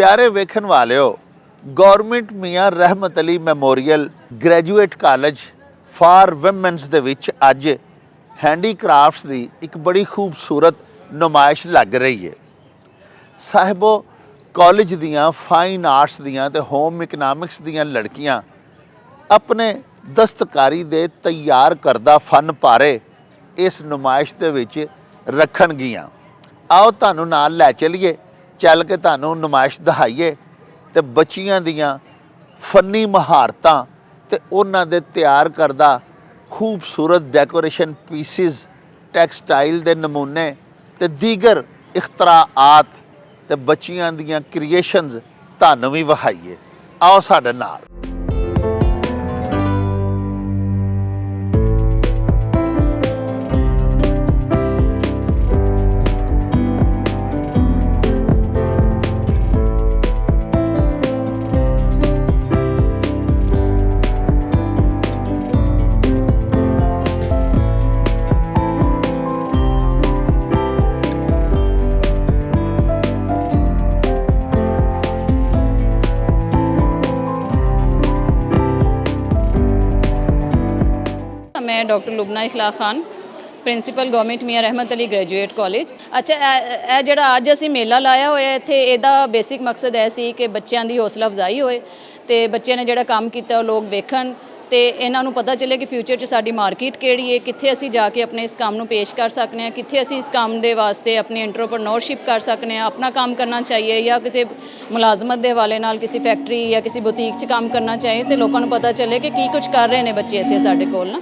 प्यारे वेखन वालिओ, government Mian Rahmat Ali memorial graduate college for womens दे विच अज हैंडीक्राफ्ट्स की एक बड़ी खूबसूरत नुमाइश लग रही है। साहिबो कॉलेज दियाँ फाइन आर्ट्स दियाँ ते होम इकनॉमिक्स दियाँ लड़कियाँ अपने दस्तकारी दे तैयार करदा फन पारे इस नुमाइश दे विच रखणगियां। आओ तुहानूं नाल लै चलीए, चल के तुहानूं नुमाइश दिखाईए ते बच्चियां दियां फनी महारतां ते उन्हां दे तैयार करदा खूबसूरत डेकोरेशन पीसिस, टैक्सटाइल दे नमूने ते दीगर इख्तराआत ते बच्चियां दियां क्रिएशनस तुहानूं भी विखाईए। आओ साडे नाल। मैं डॉक्टर लुबना इखलाक खान, प्रिंसीपल गवर्नमेंट मियाँ रहमत अली ग्रैजुएट कॉलेज। अच्छा, ਇਹ ਜਿਹੜਾ ਅੱਜ ਅਸੀਂ ਮੇਲਾ ਲਾਇਆ ਹੋਇਆ ਇੱਥੇ, ਇਹਦਾ ਬੇਸਿਕ ਮਕਸਦ ਇਹ ਸੀ ਕਿ ਬੱਚਿਆਂ ਦੀ ਹੌਸਲਾ ਅਫਜ਼ਾਈ ਹੋਏ ਤੇ ਬੱਚਿਆਂ ਨੇ ਜਿਹੜਾ ਕੰਮ ਕੀਤਾ ਉਹ ਲੋਕ ਵੇਖਣ ਤੇ ਇਹਨਾਂ ਨੂੰ ਪਤਾ ਚੱਲੇ ਕਿ ਫਿਊਚਰ 'ਚ ਸਾਡੀ ਮਾਰਕੀਟ ਕਿਹੜੀ ਹੈ, ਕਿੱਥੇ ਅਸੀਂ ਜਾ ਕੇ ਆਪਣੇ ਇਸ ਕੰਮ ਨੂੰ ਪੇਸ਼ ਕਰ ਸਕਨੇ ਹਾਂ, ਕਿੱਥੇ ਅਸੀਂ ਇਸ ਕੰਮ ਦੇ ਵਾਸਤੇ ਆਪਣੀ ਐਂਟਰਪ੍ਰੈਨਿਓਰਸ਼ਿਪ ਕਰ ਸਕਨੇ ਹਾਂ, ਆਪਣਾ ਕੰਮ ਕਰਨਾ ਚਾਹੀਏ ਜਾਂ ਕਿਸੇ ਮੁਲਾਜ਼ਮਤ ਦੇ ਹਵਾਲੇ ਨਾਲ ਕਿਸੇ ਫੈਕਟਰੀ ਜਾਂ ਕਿਸੇ ਬੁਟੀਕ 'ਚ ਕੰਮ ਕਰਨਾ ਚਾਹੀਏ ਤੇ ਲੋਕਾਂ ਨੂੰ ਪਤਾ ਚੱਲੇ ਕਿ ਕੀ ਕੁਝ ਕਰ ਰਹੇ ਨੇ ਬੱਚੇ ਇੱਥੇ ਸਾਡੇ ਕੋਲ ਨਾ।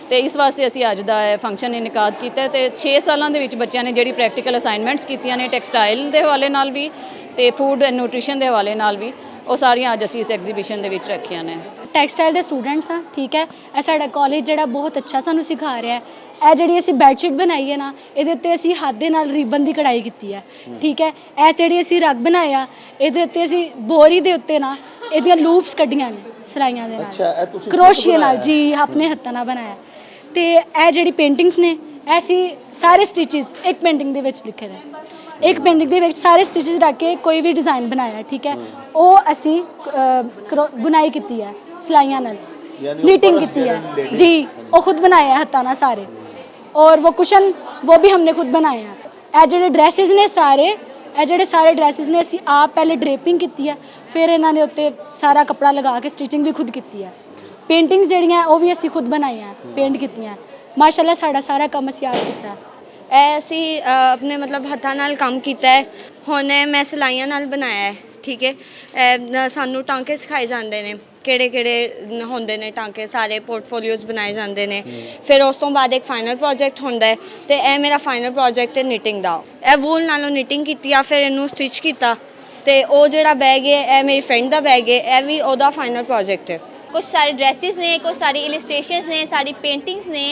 ਤੇ ਇਸ ਵਾਸਤੇ ਅਸੀਂ ਅੱਜ ਦਾ ਫੰਕਸ਼ਨ ਇਨਕਾਦ ਕੀਤਾ ਤੇ 6 ਸਾਲਾਂ ਦੇ ਵਿੱਚ ਬੱਚਿਆਂ ਨੇ ਜਿਹੜੀ ਪ੍ਰੈਕਟੀਕਲ ਅਸਾਈਨਮੈਂਟਸ ਕੀਤੀਆਂ ਨੇ ਟੈਕਸਟਾਈਲ ਦੇ ਹਵਾਲੇ ਨਾਲ ਵੀ ਤੇ ਫੂਡ ਐਂਡ ਨਿਊਟ੍ਰੀਸ਼ਨ ਦੇ ਹਵਾਲੇ ਨਾਲ ਵੀ, ਉਹ ਸਾਰੀਆਂ ਅੱਜ ਅਸੀਂ ਇਸ ਐਗਜ਼ੀਬਿਸ਼ਨ ਦੇ ਵਿੱਚ ਰੱਖੀਆਂ ਨੇ। ਟੈਕਸਟਾਈਲ ਦੇ ਸਟੂਡੈਂਟਸ ਆ, ਠੀਕ ਹੈ। ਇਹ ਸਾਡਾ ਕਾਲਜ ਜਿਹੜਾ ਬਹੁਤ ਅੱਛਾ ਸਾਨੂੰ ਸਿਖਾ ਰਿਹਾ ਹੈ। ਇਹ ਜਿਹੜੀ ਅਸੀਂ ਬੈੱਡਸ਼ੀਟ ਬਣਾਈ ਹੈ ਨਾ, ਇਹਦੇ ਉੱਤੇ ਅਸੀਂ ਹੱਥ ਦੇ ਨਾਲ ਰਿਬਨ ਦੀ ਕਢਾਈ ਕੀਤੀ ਹੈ, ਠੀਕ ਹੈ। ਇਹ ਜਿਹੜੀ ਅਸੀਂ ਰਗ ਬਣਾਇਆ, ਇਹਦੇ ਉੱਤੇ ਅਸੀਂ ਬੋਰੀ ਦੇ ਉੱਤੇ ਨਾ ਇਹਦੀਆਂ ਲੂਪਸ ਕੱਢੀਆਂ ਨੇ ਸਿਲਾਈਆਂ ਦੇ ਨਾਲ, ਕਰੋਸ਼ੀਏ ਨਾਲ ਜੀ, ਆਪਣੇ ਹੱਥਾਂ ਨਾਲ ਬਣਾਇਆ। ਤੇ ਇਹ ਜਿਹੜੀ ਪੇਂਟਿੰਗਸ ਨੇ, ਐਸੀ ਸਾਰੇ ਸਟਿਚਸ ਇੱਕ ਪੇਂਟਿੰਗ ਦੇ ਵਿੱਚ ਲਿਖੇ ਨੇ, ਇੱਕ ਪੇਂਟਿੰਗ ਦੇ ਵਿੱਚ ਸਾਰੇ ਸਟਿਚਸ ਰੱਖ ਕੇ ਕੋਈ ਵੀ ਡਿਜ਼ਾਈਨ ਬਣਾਇਆ, ਠੀਕ ਹੈ। ਉਹ ਅਸੀਂ ਬੁਣਾਈ ਕੀਤੀ ਹੈ ਸਿਲਾਈਆਂ ਨਾਲ, ਨੀਟਿੰਗ ਕੀਤੀ है जी, वो खुद बनाया है हत्था ना सारे। और वो कुशन वो भी हमने खुद बनाए हैं। ਇਹ ਜਿਹੜੇ ਡਰੈਸਿਸ ਨੇ ਸਾਰੇ, ਇਹ ਜਿਹੜੇ ਸਾਰੇ ਡਰੈਸਿਸ ਨੇ ਅਸੀਂ ਆਪ ਪਹਿਲੇ ਡਰੇਪਿੰਗ ਕੀਤੀ ਹੈ, ਫਿਰ ਇਹਨਾਂ ਦੇ ਉੱਤੇ ਸਾਰਾ ਕੱਪੜਾ ਲਗਾ ਕੇ ਸਟਿਚਿੰਗ ਵੀ ਖੁਦ ਕੀਤੀ ਹੈ। ਪੇਂਟਿੰਗਸ ਜਿਹੜੀਆਂ ਉਹ ਵੀ ਅਸੀਂ ਖੁਦ ਬਣਾਈਆਂ, ਪੇਂਟ ਕੀਤੀਆਂ। ਮਾਸ਼ਾਅੱਲਾ ਸਾਡਾ ਸਾਰਾ ਕੰਮ ਅਸੀਂ ਆਪ ਕੀਤਾ। ਇਹ ਅਸੀਂ ਆਪਣੇ ਮਤਲਬ ਹੱਥਾਂ ਨਾਲ ਕੰਮ ਕੀਤਾ ਹੈ। ਹੁਣ ਮੈਂ ਸਿਲਾਈਆਂ ਨਾਲ ਬਣਾਇਆ ਹੈ, ਠੀਕ ਹੈ। ਸਾਨੂੰ ਟਾਂਕੇ ਸਿਖਾਏ ਜਾਂਦੇ ਨੇ, ਕਿਹੜੇ ਕਿਹੜੇ ਹੁੰਦੇ ਨੇ ਟਾਂਕੇ, ਸਾਰੇ ਪੋਰਟਫੋਲੀਓਜ਼ ਬਣਾਏ ਜਾਂਦੇ ਨੇ। ਫਿਰ ਉਸ ਤੋਂ ਬਾਅਦ ਇੱਕ ਫਾਈਨਲ ਪ੍ਰੋਜੈਕਟ ਹੁੰਦਾ ਹੈ ਤੇ ਇਹ ਮੇਰਾ ਫਾਈਨਲ ਪ੍ਰੋਜੈਕਟ ਹੈ ਨਿਟਿੰਗ ਦਾ। ਇਹ ਵੂਲ ਨਾਲੋਂ ਨਿਟਿੰਗ ਕੀਤੀ ਆ, ਫਿਰ ਇਹਨੂੰ ਸਟਿਚ ਕੀਤਾ ਤੇ ਉਹ ਜਿਹੜਾ ਬੈਗ ਹੈ ਇਹ ਮੇਰੀ ਫਰੈਂਡ ਦਾ ਬੈਗ ਹੈ, ਇਹ ਵੀ ਉਹਦਾ ਫਾਈਨਲ ਪ੍ਰੋਜੈਕਟ ਹੈ। कुछ सारे ड्रैसिस ने, कुछ सारी इलस्ट्रेशनस ने, सारी पेंटिंग्स ने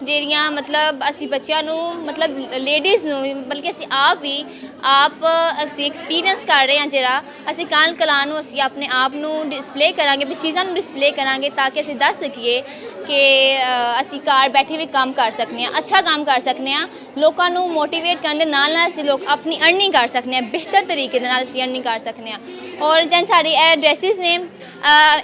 ਜਿਹੜੀਆਂ ਮਤਲਬ ਅਸੀਂ ਬੱਚਿਆਂ ਨੂੰ ਮਤਲਬ ਲੇਡੀਜ਼ ਨੂੰ ਬਲਕਿ ਅਸੀਂ ਆਪ ਅਸੀਂ ਐਕਸਪੀਰੀਅੰਸ ਕਰ ਰਹੇ ਹਾਂ। ਜਿਹੜਾ ਅਸੀਂ ਕੱਲ੍ਹ ਕਲਾ ਨੂੰ ਅਸੀਂ ਆਪਣੇ ਆਪ ਨੂੰ ਡਿਸਪਲੇ ਕਰਾਂਗੇ, ਵੀ ਚੀਜ਼ਾਂ ਨੂੰ ਡਿਸਪਲੇ ਕਰਾਂਗੇ ਤਾਂ ਕਿ ਅਸੀਂ ਦੱਸ ਸਕੀਏ ਕਿ ਅਸੀਂ ਘਰ ਬੈਠੇ ਵੀ ਕੰਮ ਕਰ ਸਕਦੇ ਹਾਂ, ਅੱਛਾ ਕੰਮ ਕਰ ਸਕਦੇ ਹਾਂ। ਲੋਕਾਂ ਨੂੰ ਮੋਟੀਵੇਟ ਕਰਨ ਦੇ ਨਾਲ ਨਾਲ ਅਸੀਂ ਲੋਕ ਆਪਣੀ ਅਰਨਿੰਗ ਕਰ ਸਕਦੇ ਹਾਂ, ਬਿਹਤਰ ਤਰੀਕੇ ਦੇ ਨਾਲ ਅਸੀਂ ਅਰਨਿੰਗ ਕਰ ਸਕਦੇ ਹਾਂ। ਔਰ ਜਨ ਸਾਡੀ ਇਹ ਡਰੈਸਿਸ ਨੇ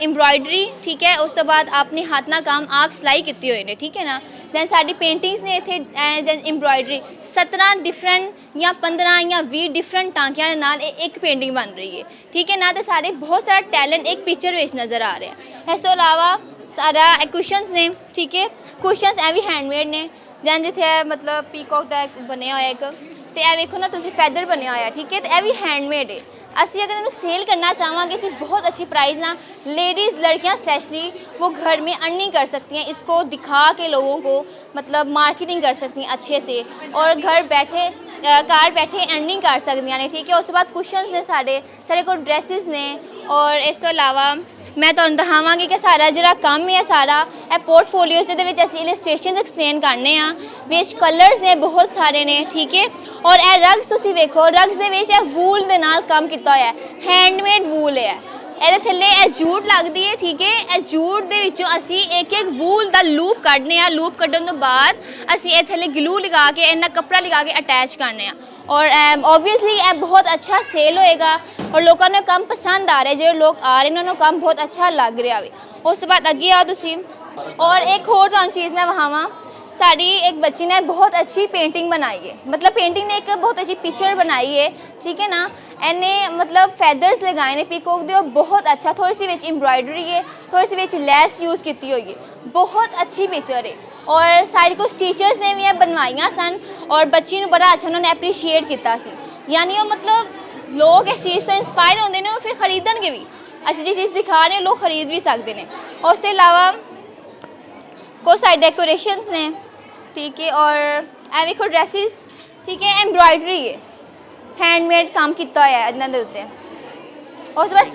एम्ब्रॉयडरी, ठीक है। उस तो बाद अपने हाथ ना काम आप सिलाई की हुई ने, ठीक है ना। दैन साड़ी पेंटिंग्स ने इतने जन एम्ब्रॉयडरी 17 डिफरेंट या 15 या 20 डिफरेंट टांकियां दे नाल एक पेंटिंग बन रही है, ठीक है ना। तो सारे बहुत सारा टैलेंट एक पिक्चर में नज़र आ रहा है। इस तो अलावा सारा कुशनस ने, ठीक है। कुशनस ए भी हैंडमेड ने, जन जिथे मतलब पीकॉक का बनया होया एक, तो यह वेखो ना तुसी फैदर बनया होया, ठीक है। तो यह भी हैंडमेड है। असी अगर इन्हें सेल करना चाहेंगे, इसे बहुत अच्छी प्राइस ना, लेडीज़ लड़कियां स्पेशली वो घर में अर्निंग कर सकती हैं, इसको दिखा के लोगों को मतलब मार्केटिंग कर सकती हैं अच्छे से, और घर बैठे अर्निंग कर सकती हैं, ठीक है। उसके बाद कुशनस ने सारे को ड्रैसिस ने, और इस तो अलावा मैं तुहानूं दिखावांगी कि सारा जिहड़ा काम है सारा ਇਹ पोर्टफोलियोज़ ਦੇ ਵਿੱਚ ਅਸੀਂ ਇਲਸਟ੍ਰੇਸ਼ਨਸ ਐਕਸਪਲੇਨ ਕਰਨੇ ਆ, ਵਿੱਚ ਕਲਰਸ ਨੇ ਬਹੁਤ ਸਾਰੇ ਨੇ, ਠੀਕ ਹੈ। ਔਰ ਇਹ ਰਗਸ ਤੁਸੀਂ ਵੇਖੋ, ਰਗਸ ਦੇ ਵਿੱਚ ਇਹ ਵੂਲ ਦੇ ਨਾਲ ਕੰਮ ਕੀਤਾ ਹੋਇਆ ਹੈ, हैंडमेड वूल है, ਇਹਦੇ ਥੱਲੇ ਇਹ ਜੂਟ ਲੱਗਦੀ ਹੈ, ਠੀਕ ਹੈ। ਇਹ ਜੂਟ ਦੇ ਵਿੱਚੋਂ ਅਸੀਂ ਇੱਕ ਇੱਕ ਵੂਲ ਦਾ ਲੂਪ ਕੱਢਨੇ ਆ। ਲੂਪ ਕੱਢਣ ਤੋਂ ਬਾਅਦ ਅਸੀਂ ਇਹ ਥੱਲੇ ਗਲੂ ਲਗਾ ਕੇ ਇਹਨਾਂ ਕੱਪੜਾ ਲਗਾ ਕੇ ਅਟੈਚ ਕਰਨੇ ਆ। ਔਰ ऑब्वियसली ਇਹ ਬਹੁਤ ਅੱਛਾ ਸੇਲ ਹੋਏਗਾ ਔਰ ਲੋਕਾਂ ਨੂੰ ਕੰਮ ਪਸੰਦ ਆ ਰਿਹਾ। ਜਿਹੜੇ ਲੋਕ ਆ ਰਹੇ ਨੇ ਉਹਨਾਂ ਨੂੰ ਕੰਮ ਬਹੁਤ ਅੱਛਾ ਲੱਗ ਰਿਹਾ ਵੇ। ਉਸ ਤੋਂ ਬਾਅਦ ਅੱਗੇ ਆਓ ਤੁਸੀਂ। ਔਰ ਇੱਕ ਹੋਰ ਤੁਹਾਨੂੰ ਚੀਜ਼ ਮੈਂ ਵਿਖਾਵਾਂ। साड़ी एक बच्ची ने बहुत अच्छी पेंटिंग बनाई है, मतलब पेंटिंग ने एक बहुत अच्छी पिक्चर बनाई है, ठीक है ना। एने मतलब फैदर्स लगाए ने पीकॉक दे और बहुत अच्छा, थोड़ी सी विच एम्ब्रॉयडरी है, थोड़ी सी विच लैस यूज़ की हुई है, बहुत अच्छी पिक्चर है। और साड़ी कुछ टीचर्स ने भी बनवाइया सन और बच्ची ने बड़ा अच्छा उन्होंने एप्रीशिएट किया सी। यानी वो मतलब लोग इस चीज़ तो इंस्पायर होंगे ने और फिर खरीदणगे भी। असीं जो चीज़ दिखा रहे हैं लोग खरीद भी सकते हैं। और उसके अलावा कुछ साइड डेकोरेशंस ने, ठीक है। और ए वेखो ड्रेसिस, ठीक है, एम्ब्रॉयडरी है, हैंडमेड काम किया होया है इन्हां दे उत्ते। और उसके बाद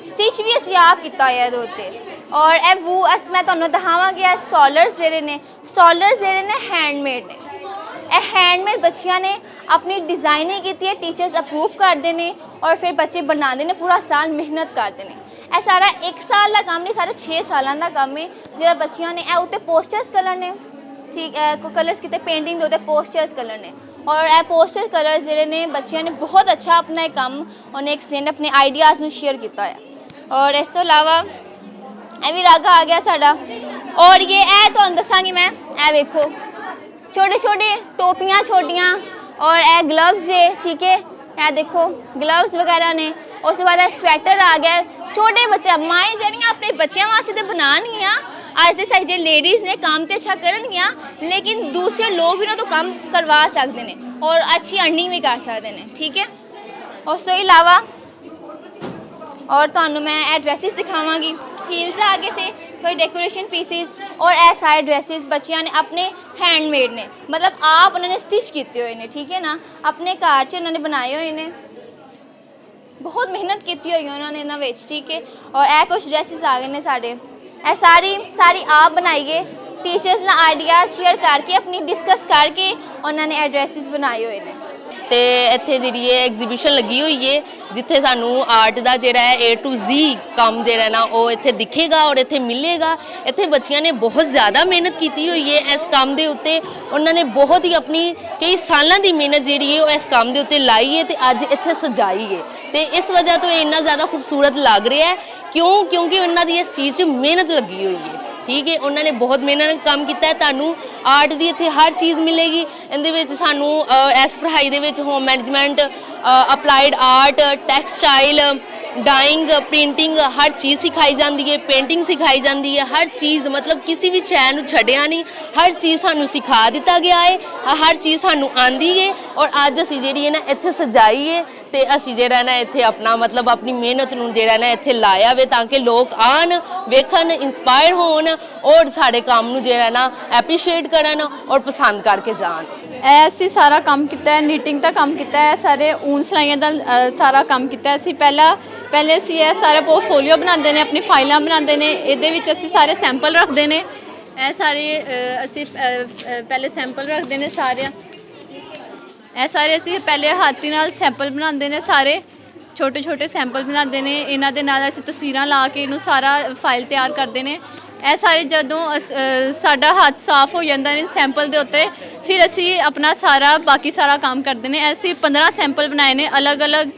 स्टिच भी असीं आप किया होया इहदे उत्ते। और ए वो मैं तुहानूं दिखावांगी स्टॉलर्स जिहड़े ने हैंडमेड ने। ਇਹ हैंडमेड बच्चियां ने अपनी डिज़ाइनिंग की है, टीचर्स अप्रूव करते हैं और फिर बच्चे बनाते हैं, पूरा साल मेहनत करते हैं। यह सारा 1 साल का काम नहीं, सारा 6 सालों का काम है जो बच्चियां ने उत्ते पोस्टर्स कलर ने, ठीक है, कलर्स कितने पेंटिंग के उत्ते पोस्टर्स कलर ने। और यह पोस्टर कलर्स जिहड़े ने बच्चियां ने बहुत अच्छा अपना काम उन्हें एक्सप्लेन अपने आइडियाज़ शेयर किया है। और इस तो अलावा यह भी रग आ गया साडा। और ये तुहानूं दसांगी मैं, ए वेखो छोटे छोटे टोपियाँ छोटियाँ और ए ग्लव्स जे, ठीक है, यह देखो ग्लव्स वगैरह ने। उसके बाद स्वेटर आ गया। छोटे बच्चे माएँ जड़ियाँ अपने बच्चों वास्ते तो बनानियाँ, अज के साइड लेडीज़ ने काम तो अच्छा करनियाँ, लेकिन दूसरे लोग भी ना तो काम करवा सकते हैं और अच्छी अर्निंग भी कर सकते हैं, ठीक है। उस तो अलावा और तुहानूं मैं ए ड्रेसिस दिखावांगी। हील्स आ गए थे, थोड़ी डेकोरेशन पीसीज और ए सारे ड्रेसिस बच्चियां ने अपने हैंडमेड ने, मतलब आप उन्होंने स्टिच किए हुए ने, ठीक है ना, अपने घर च उन्होंने बनाए हुए ने, बहुत मेहनत की हुई उन्होंने इन्हां विच, ठीक है। और ए कुछ ड्रेसिस आ गए ने साढ़े, ए सारी आप बनाइए, टीचर्स ने आइडियाज़ शेयर करके अपनी डिस्कस करके उन्होंने ए ड्रेसिस बनाए हुए ने। ਤੇ ਇੱਥੇ ਜਿਹੜੀ ਇਹ ਐਗਜ਼ੀਬਿਸ਼ਨ ਲੱਗੀ ਹੋਈ ਹੈ ਜਿੱਥੇ ਸਾਨੂੰ ਆਰਟ ਦਾ ਜਿਹੜਾ ਹੈ A to Z ਕੰਮ ਜਿਹੜਾ ਨਾ ਉਹ ਇੱਥੇ ਦਿਖੇਗਾ ਔਰ ਇੱਥੇ ਮਿਲੇਗਾ। ਇੱਥੇ ਬੱਚਿਆਂ ਨੇ ਬਹੁਤ ਜ਼ਿਆਦਾ ਮਿਹਨਤ ਕੀਤੀ ਹੋਈ ਹੈ ਇਸ ਕੰਮ ਦੇ ਉੱਤੇ। ਉਹਨਾਂ ਨੇ ਬਹੁਤ ਹੀ ਆਪਣੀ ਕਈ ਸਾਲਾਂ ਦੀ ਮਿਹਨਤ ਜਿਹੜੀ ਹੈ ਉਹ ਇਸ ਕੰਮ ਦੇ ਉੱਤੇ ਲਾਈ ਹੈ ਤੇ ਅੱਜ ਇੱਥੇ ਸਜਾਈ ਹੈ ਤੇ ਇਸ ਵਜ੍ਹਾ ਤੋਂ ਇਹ ਇੰਨਾ ਜ਼ਿਆਦਾ ਖੂਬਸੂਰਤ ਲੱਗ ਰਿਹਾ ਹੈ। ਕਿਉਂਕਿ ਉਹਨਾਂ ਦੀ ਇਸ ਚੀਜ਼ 'ਚ ਮਿਹਨਤ ਲੱਗੀ ਹੋਈ ਹੈ, ठीक है। उन्होंने बहुत मेहनत काम किया है। तुहानू आर्ट की इत्थे हर चीज़ मिलेगी। इहदे सानू इस पढ़ाई दे विच home management, applied art, textile, dyeing, printing हर चीज़ सिखाई जाती है, पेंटिंग सिखाई जाती है, हर चीज़ मतलब किसी भी शै नूं छड्डिया नहीं, हर चीज़ सानू सिखा दिता गया है, हर चीज़ सानू आंदी है। और अज असी जिहड़ी है ना इत्थे सजाई है ते असी जिहड़ा ना इत्थे अपना मतलब अपनी मेहनत नूं जिहड़ा ना इत्थे लाया वे ताकि लोग आन, वेखन, इंस्पायर होन और साडे काम नूं जिहड़ा ना एप्रीशिएट करन और पसंद करके जान। ਅਸੀਂ ਸਾਰਾ ਕੰਮ ਕੀਤਾ ਹੈ, ਨੀਟਿੰਗ ਦਾ ਕੰਮ ਕੀਤਾ ਹੈ, ਸਾਰੇ ਊਨ ਸਿਲਾਈਆਂ ਦਾ ਸਾਰਾ ਕੰਮ ਕੀਤਾ। ਅਸੀਂ ਪਹਿਲੇ ਅਸੀਂ ਇਹ ਸਾਰਾ ਪੋਰਟਫੋਲੀਓ ਬਣਾਉਂਦੇ ਨੇ, ਆਪਣੀ ਫਾਈਲਾਂ ਬਣਾਉਂਦੇ ਨੇ, ਇਹਦੇ ਵਿੱਚ ਅਸੀਂ ਸਾਰੇ ਸੈਂਪਲ ਰੱਖਦੇ ਨੇ। ਇਹ ਸਾਰੇ ਅਸੀਂ ਪਹਿਲੇ ਸੈਂਪਲ ਰੱਖਦੇ ਨੇ ਸਾਰੇ। ਇਹ ਸਾਰੇ ਅਸੀਂ ਪਹਿਲੇ ਹੱਥ ਨਾਲ ਸੈਂਪਲ ਬਣਾਉਂਦੇ ਨੇ, ਸਾਰੇ ਛੋਟੇ ਛੋਟੇ ਸੈਂਪਲ ਬਣਾਉਂਦੇ ਨੇ। ਇਹਨਾਂ ਦੇ ਨਾਲ ਅਸੀਂ ਤਸਵੀਰਾਂ ਲਾ ਕੇ ਇਹਨੂੰ ਸਾਰਾ ਫਾਈਲ ਤਿਆਰ ਕਰਦੇ ਨੇ। ਇਹ ਸਾਰੇ ਜਦੋਂ ਸਾਡਾ ਹੱਥ ਸਾਫ਼ ਹੋ ਜਾਂਦਾ ਨੇ ਸੈਂਪਲ ਦੇ ਉੱਤੇ, ਫਿਰ ਅਸੀਂ ਆਪਣਾ ਸਾਰਾ ਬਾਕੀ ਸਾਰਾ ਕੰਮ ਕਰਦੇ ਨੇ। ਅਸੀਂ 15 ਸੈਂਪਲ ਬਣਾਏ ਨੇ, ਅਲੱਗ-ਅਲੱਗ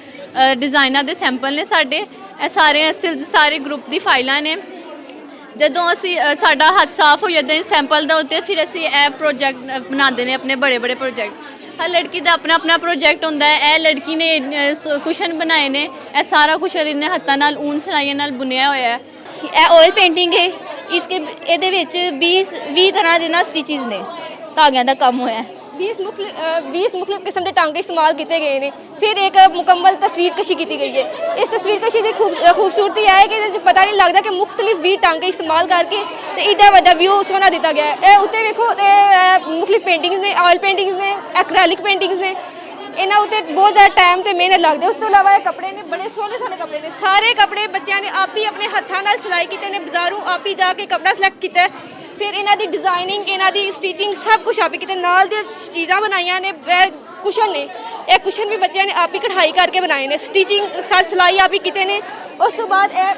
ਡਿਜ਼ਾਈਨਾਂ ਦੇ ਸੈਂਪਲ ਨੇ ਸਾਡੇ। ਇਹ ਸਾਰੇ ਗਰੁੱਪ ਦੀ ਫਾਈਲਾਂ ਨੇ। ਜਦੋਂ ਅਸੀਂ ਸਾਡਾ ਹੱਥ ਸਾਫ਼ ਹੋ ਜਾਂਦਾ ਸੈਂਪਲ ਦੇ ਉੱਤੇ, ਫਿਰ ਅਸੀਂ ਇਹ ਪ੍ਰੋਜੈਕਟ ਬਣਾਉਂਦੇ ਨੇ, ਆਪਣੇ ਬੜੇ ਪ੍ਰੋਜੈਕਟ। ਹਰ ਲੜਕੀ ਦਾ ਆਪਣਾ ਪ੍ਰੋਜੈਕਟ ਹੁੰਦਾ ਹੈ। ਇਹ ਲੜਕੀ ਨੇ ਕੁਸ਼ਨ ਬਣਾਏ ਨੇ, ਇਹ ਸਾਰਾ ਕੁਛ ਇਹਨੇ ਹੱਥਾਂ ਨਾਲ ਊਨ ਸਿਲਾਈਆਂ ਨਾਲ ਬੁਣਿਆ ਹੋਇਆ ਹੈ। ਇਹ ਆਇਲ ਪੇਂਟਿੰਗ ਹੈ। ਇਹਦੇ ਵਿੱਚ 20 ਤਰ੍ਹਾਂ ਦੇ ਨਾਲ ਸਟਿਚਿਸ ਨੇ, ਧਾਗਿਆਂ ਦਾ ਕੰਮ ਹੋਇਆ। 20 ਮੁਖਤਲਿਫ ਕਿਸਮ ਦੇ ਟਾਂਕੇ ਇਸਤੇਮਾਲ ਕੀਤੇ ਗਏ ਨੇ। ਫਿਰ ਇੱਕ ਮੁਕੰਮਲ ਤਸਵੀਰ ਕਸ਼ੀ ਕੀਤੀ ਗਈ ਹੈ। ਇਸ ਤਸਵੀਰ ਕਸ਼ੀ ਦੀ ਖੂਬਸੂਰਤੀ ਇਹ ਹੈ ਕਿ ਇਹਦੇ 'ਚ ਪਤਾ ਨਹੀਂ ਲੱਗਦਾ ਕਿ ਮੁਖਤਲਿਫ 20 ਟਾਂਕੇ ਇਸਤੇਮਾਲ ਕਰਕੇ ਤੇ ਇੱਡਾ ਵੱਡਾ ਵਿਊ ਉਸ ਬਣਾ ਦਿੱਤਾ ਗਿਆ ਹੈ। ਇਹ ਉੱਤੇ ਵੇਖੋ ਤੇ ਮੁਖਤਲਿਫ ਪੇਂਟਿੰਗਸ ਨੇ, ਆਇਲ ਪੇਂਟਿੰਗਸ ਨੇ, ਐਕ੍ਰੈਲਿਕ ਪੇਂਟਿੰਗਸ ਨੇ। ਇਹਨਾਂ ਉੱਤੇ ਬਹੁਤ ਜ਼ਿਆਦਾ ਟਾਈਮ ਤੇ ਮਿਹਨਤ ਲੱਗਦੀ। ਉਸ ਤੋਂ ਇਲਾਵਾ ਇਹ ਕੱਪੜੇ ਨੇ, ਬੜੇ ਸੋਹਣੇ ਕੱਪੜੇ ਨੇ। ਸਾਰੇ ਕੱਪੜੇ ਬੱਚਿਆਂ ਨੇ ਆਪ ਹੀ ਆਪਣੇ ਹੱਥਾਂ ਨਾਲ ਸਿਲਾਈ ਕੀਤੇ ਨੇ, ਬਾਜ਼ਾਰੋਂ ਆਪ ਹੀ ਜਾ ਕੇ ਕੱਪੜਾ ਸਿਲੈਕਟ ਕੀਤਾ। ਫਿਰ ਇਹਨਾਂ ਦੀ ਡਿਜ਼ਾਈਨਿੰਗ, ਇਹਨਾਂ ਦੀ ਸਟਿਚਿੰਗ ਸਭ ਕੁਛ ਆਪ ਹੀ ਕੀਤੇ। ਨਾਲ ਦੀਆਂ ਚੀਜ਼ਾਂ ਬਣਾਈਆਂ ਨੇ, ਕੁਸ਼ਨ ਨੇ, ਇਹ ਕੁਸ਼ਨ ਵੀ ਬੱਚਿਆਂ ਨੇ ਆਪ ਹੀ ਕਢਾਈ ਕਰਕੇ ਬਣਾਏ ਨੇ, ਸਟਿਚਿੰਗ ਸਾਰੀ ਸਿਲਾਈ ਆਪ ਹੀ ਕੀਤੇ ਨੇ। ਉਸ ਤੋਂ ਬਾਅਦ ਇਹ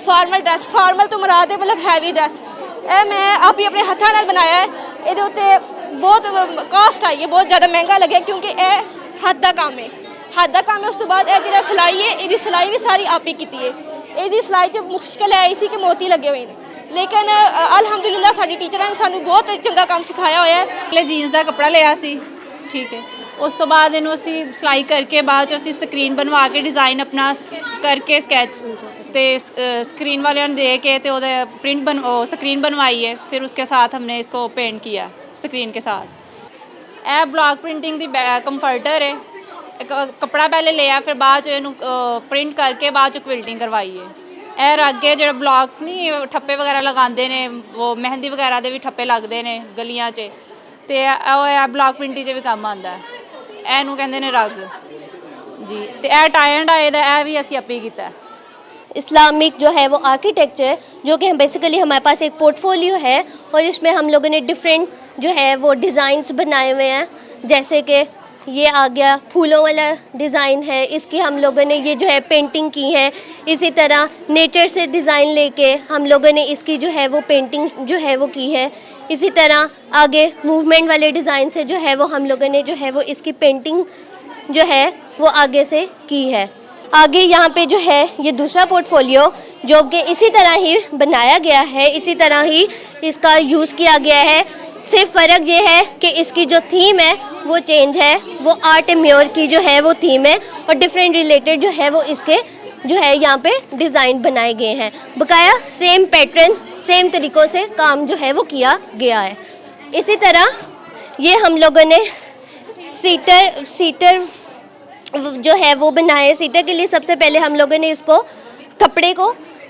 ਫਾਰਮਲ ਡਰੈਸ, ਫਾਰਮਲ ਤੋਂ ਮੁਰਾਦ ਹੈ ਮਤਲਬ ਹੈਵੀ ਡਰੈਸ, ਇਹ ਮੈਂ ਆਪ ਹੀ ਆਪਣੇ ਹੱਥਾਂ ਨਾਲ ਬਣਾਇਆ ਹੈ। ਇਹਦੇ ਉੱਤੇ ਬਹੁਤ ਕਾਸਟ ਆਈ ਹੈ, ਬਹੁਤ ਜ਼ਿਆਦਾ ਮਹਿੰਗਾ ਲੱਗਿਆ ਕਿਉਂਕਿ ਇਹ ਹੱਥ ਦਾ ਕੰਮ ਹੈ, ਹੱਥ ਦਾ ਕੰਮ ਹੈ। ਉਸ ਤੋਂ ਬਾਅਦ ਇਹ ਜਿਹੜਾ ਸਿਲਾਈ ਹੈ, ਇਹਦੀ ਸਿਲਾਈ ਵੀ ਸਾਰੀ ਆਪ ਹੀ ਕੀਤੀ ਹੈ। ਇਹਦੀ ਸਿਲਾਈ 'ਚ ਮੁਸ਼ਕਿਲ ਆਈ ਸੀ ਕਿ ਮੋਤੀ ਲੱਗੇ ਹੋਏ ਨੇ, ਲੇਕਿਨ ਅਲਹਮਦੁਲਿਲਾ ਸਾਡੀ ਟੀਚਰਾਂ ਨੇ ਸਾਨੂੰ ਬਹੁਤ ਚੰਗਾ ਕੰਮ ਸਿਖਾਇਆ ਹੋਇਆ ਹੈ। ਪਹਿਲੇ ਜੀਨਸ ਦਾ ਕੱਪੜਾ ਲਿਆ ਸੀ, ਠੀਕ ਹੈ। ਉਸ ਤੋਂ ਬਾਅਦ ਇਹਨੂੰ ਅਸੀਂ ਸਿਲਾਈ ਕਰਕੇ ਬਾਅਦ 'ਚ ਅਸੀਂ ਸਕਰੀਨ ਬਣਵਾ ਕੇ ਡਿਜ਼ਾਈਨ ਆਪਣਾ ਕਰਕੇ ਸਕੈਚ ਤੇ स्क्रीन वाले ने दे के तो प्रिंट स्क्रीन बनवाई है। फिर उसके साथ हमने इसको पेंट किया स्क्रीन के साथ। ए ब्लॉक प्रिंटिंग दी कंफर्टर है, कपड़ा पहले लिया फिर बाद प्रिंट करके बाद क्विल्टिंग करवाई है। ए रग है जो ब्लॉक नहीं ठप्पे वगैरह लगाते हैं, वो मेहंदी वगैरह के भी ठप्पे लगते हैं गलियां च, तो ब्लॉक प्रिंटिंग च भी काम आता है। एनू कहते हैं रग जी। तो यह टाई एंड डाई का भी असी आपे किया। इस्लामिक जो है वो आर्किटेक्चर, जो कि हम बेसिकली हमारे पास एक पोर्टफोलियो है और इसमें हम लोगों ने डिफरेंट जो है वो डिज़ाइंस बनाए हुए हैं। जैसे कि ये आ गया फूलों वाला डिज़ाइन है, इसकी हम लोगों ने ये जो है पेंटिंग की है। इसी तरह नेचर से डिज़ाइन लेके हम लोगों ने इसकी जो है वो पेंटिंग जो है वो की है। इसी तरह आगे मूवमेंट वाले डिज़ाइन से जो है वो हम लोगों ने जो है वो इसकी पेंटिंग जो है वो आगे से की है। आगे यहाँ पे जो है ये दूसरा पोर्टफोलियो जो कि इसी तरह ही बनाया गया है, इसी तरह ही इसका यूज़ किया गया है। सिर्फ फ़र्क ये है कि इसकी जो थीम है वो चेंज है, वो आर्ट एंड म्योर की जो है वो थीम है और डिफरेंट रिलेटेड जो है वो इसके जो है यहाँ पे डिज़ाइन बनाए गए हैं। बकाया सेम पैटर्न सेम तरीक़ों से काम जो है वो किया गया है। इसी तरह ये हम लोगों ने सीटर जो है वो बनाए। सीटर के लिए सबसे पहले हम लोगों ने इसको कपड़े को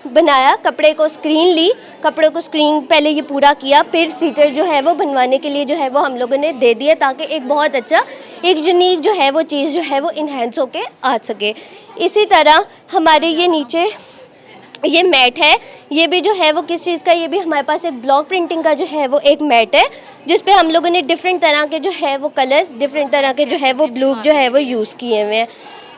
बनाया, कपड़े को स्क्रीन ली, कपड़े को स्क्रीन पहले ये पूरा किया, फिर सीटर जो है वो बनवाने के लिए जो है वो हम लोगों ने दे दिया ताकि एक बहुत अच्छा एक यूनिक जो है वो चीज़ जो है वो इन्हेंस होके आ सके। इसी तरह हमारे ये नीचे ये मैट है, ये भी जो है वो किस चीज़ का, ये भी हमारे पास एक ब्लॉक प्रिंटिंग का जो है वो एक मैट है जिस पे हम लोगों ने डिफरेंट तरह के जो है वो कलर्स, डिफरेंट तरह के जो है वो ब्लू जो है वो यूज़ किए हुए हैं।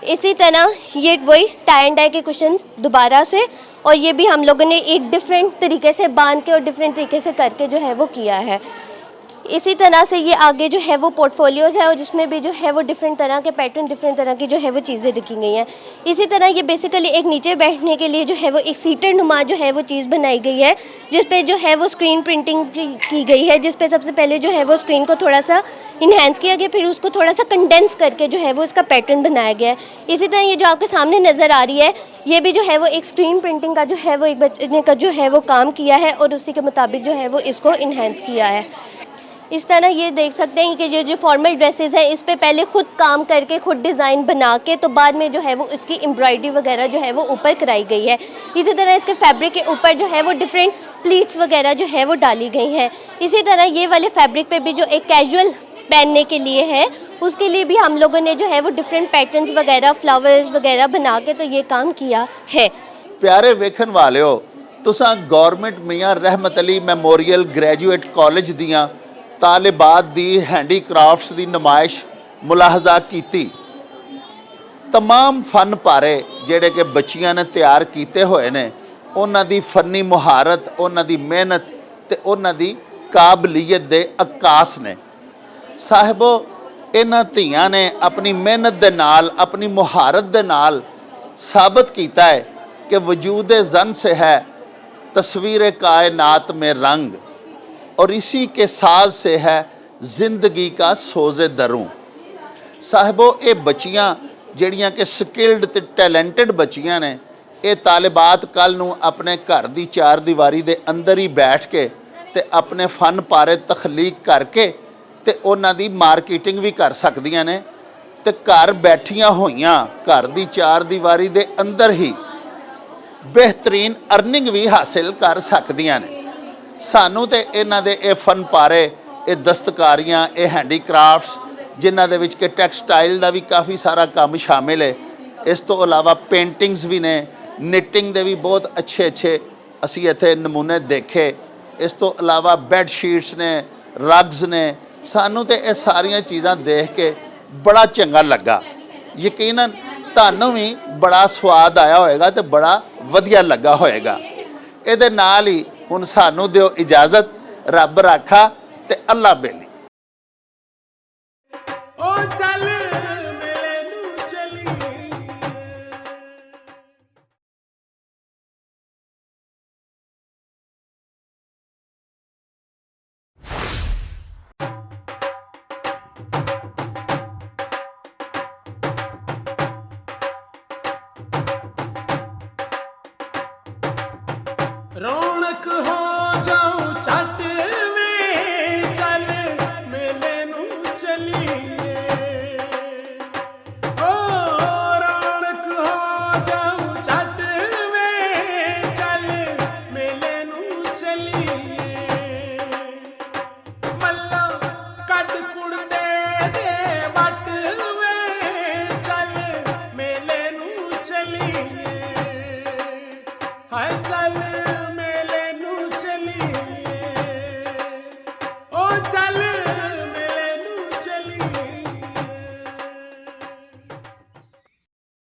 इसी तरह ये वही टाई एंड डाई के क्वेश्चन दोबारा से, और ये भी हम लोगों ने एक डिफरेंट तरीके से बांध के और डिफरेंट तरीके से करके जो है वो किया है। इसी तरह से ये आगे जो है वो पोर्टफोलियोज़ है और जिसमें भी जो है वो डिफरेंट तरह के पैटर्न, डिफरेंट तरह की जो है वो चीज़ें लिखी गई हैं। इसी तरह ये बेसिकली एक नीचे बैठने के लिए जो है वो एक सीटर नुमा जो है वो चीज़ बनाई गई है जिस पे जो है वो स्क्रीन प्रिंटिंग की गई है, जिस पे सबसे पहले जो है वो स्क्रीन को थोड़ा सा इन्हेंस किया गया, फिर उसको थोड़ा सा कंडेंस करके जो है वो इसका पैटर्न बनाया गया है। इसी तरह ये जो आपके सामने नज़र आ रही है ये भी जो है वो एक स्क्रीन प्रिंटिंग का जो है वो एक बच्चे का जो है वो काम किया है और उसी के मुताबिक जो है वो इसको इन्हेंस किया है। इस तरह ये देख सकते हैं कि जो फॉर्मल ड्रेसेस हैं इस पे पहले खुद काम करके खुद डिज़ाइन बना के तो बाद में जो है वो इसकी एम्ब्रॉयडरी वगैरह जो है वो ऊपर कराई गई है। इसी तरह इसके फैब्रिक के ऊपर जो है वो डिफरेंट प्लीट्स वगैरह जो है वो डाली गई हैं। इसी तरह ये वाले फैब्रिक पे भी जो एक कैजुअल पहनने के लिए है उसके लिए भी हम लोगों ने जो है वो डिफरेंट पैटर्न्स वगैरह फ्लावर्स वगैरह बना के तो ये काम किया है। प्यारे वेखन वालिओ, तुसां गौरमेंट मियां रहमत अली मैमोरीयल ग्रेजुएट कॉलेज दियां तालिबात दी हैंडीक्राफ्ट्स दी नुमाइश मुलाहजा कीती। तमाम फन पारे जेड़े कि बच्चियां ने तैयार कीते होए ने, उन्हां दी फनी मुहारत, उन्हां दी मेहनत ते उन्हां दी काबलियत दे अक्कास ने। साहिबो, इन्हां धीआं ने अपनी मेहनत दे नाल, अपनी मुहारत दे नाल साबित कीता है कि वजूद जन से है तस्वीर कायनात में रंग और इसी के साज से है ज़िंदगी का सोज़े दरूं। साहिबो, ये बच्चियां जड़ियां कि स्किल्ड ते टैलेंटेड बच्चियां ने, ये तालिबात कल नूं अपने घर दी चार दीवारी दे अंदर ही बैठ के ते अपने फन पारे तखलीक करके ते उन्हां दी मार्केटिंग भी कर सकदियां ने ते घर बैठियां होइयां घर दी चार दीवारी दे अंदर ही बेहतरीन अर्निंग भी हासिल कर सकदियां ने। सानू तो इन्हां दे ये फन पारे, ये दस्तकारियां, ये हैंडीक्राफ्ट्स जिन्हां दे विच कि टैक्सटाइल का भी काफ़ी सारा काम शामिल है। इस तो अलावा पेंटिंग्स भी ने, निटिंग दे भी बहुत अच्छे अच्छे असी इत्थे नमूने देखे। इस तो अलावा बैडशीट्स ने, रग्स ने। सानू तो ये सारियां चीज़ां देख के ਬੜਾ ਚੰਗਾ ਲੱਗਾ। ਯਕੀਨਨ ਤੁਹਾਨੂੰ ਵੀ ਬੜਾ ਸਵਾਦ ਆਇਆ ਹੋਏਗਾ ਤੇ ਬੜਾ ਵਧੀਆ ਲੱਗਾ ਹੋਏਗਾ। ਇਹਦੇ ਨਾਲ ਹੀ ਹੁਣ ਸਾਨੂੰ ਦਿਓ ਇਜਾਜ਼ਤ। ਰੱਬ ਰਾਖਾ ਤੇ ਅੱਲਾ ਬੇਲੀ। रौनक हो जाऊं चट में चल मेले नू चलिए ओ रौनक हो जाऊं चट में चल मेले नू चलिए मल्ला कट कुड़ दे वट में चल मेले नू चलिए हाय चल चल